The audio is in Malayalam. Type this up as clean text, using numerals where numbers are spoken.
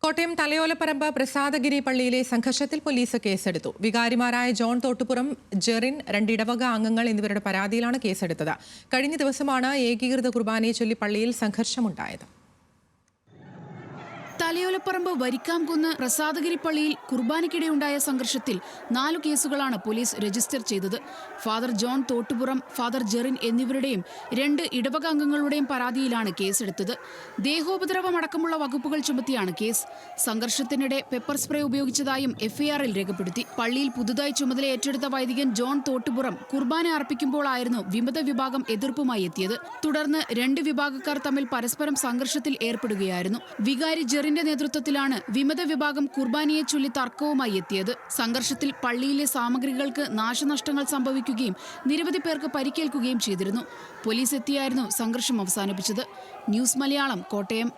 കോട്ടയം തലയോലപ്പറമ്പ് പ്രസാദഗിരി പള്ളിയിലെ സംഘർഷത്തിൽ പോലീസ് കേസെടുത്തു. വികാരിമാരായ ജോൺ തോട്ടുപുറം, ജെറിൻ, 2 ഇടവക അംഗങ്ങൾ എന്നിവരുടെ പരാതിയിലാണ് കേസെടുത്തത്. കഴിഞ്ഞ ദിവസമാണ് ഏകീകൃത കുർബാനയെ ചൊല്ലി പള്ളിയിൽ സംഘർഷമുണ്ടായത്. തലയോലപ്പറമ്പ് വരിക്കാംകുന്ന് പ്രസാദഗിരി പള്ളിയിൽ കുർബാനയ്ക്കിടെയുണ്ടായ സംഘർഷത്തിൽ 4 കേസുകളാണ് പോലീസ് രജിസ്റ്റർ ചെയ്തത്. Father John Thottupuram, father Jerin എന്നിവരുടെയും 2 ഇടവക അംഗങ്ങളുടെയും പരാതിയിലാണ് കേസെടുത്തത്. ദേഹോപദ്രവമടക്കമുള്ള വകുപ്പുകൾ ചുമത്തിയാണ് കേസ്. സംഘർഷത്തിനിടെ പെപ്പർ സ്പ്രേ ഉപയോഗിച്ചതായും എഫ്ഐആറിൽ രേഖപ്പെടുത്തി. പള്ളിയിൽ പുതുതായി ചുമതല ഏറ്റെടുത്ത വൈദികൻ ജോൺ തോട്ടുപുറം കുർബാന അർപ്പിക്കുമ്പോഴായിരുന്നു വിമത വിഭാഗം എതിർപ്പുമായി എത്തിയത്. തുടർന്ന് 2 വിഭാഗക്കാർ തമ്മിൽ പരസ്പരം സംഘർഷത്തിൽ ഏർപ്പെടുകയായിരുന്നു. വികാരി ജെറിന്റെ നേതൃത്വത്തിലാണ് വിമത വിഭാഗം കുർബാനയെ ചൊല്ലി തർക്കവുമായി എത്തിയത്. സംഘർഷത്തിൽ പള്ളിയിലെ സാമഗ്രികൾക്ക് നാശനഷ്ടങ്ങൾ സംഭവിക്കുകയും നിരവധി പേർക്ക് പരിക്കേൽക്കുകയും ചെയ്തിരുന്നു. പോലീസ് എത്തിയായിരുന്നു സംഘർഷം അവസാനിപ്പിച്ചത്. ന്യൂസ് മലയാളം, കോട്ടയം.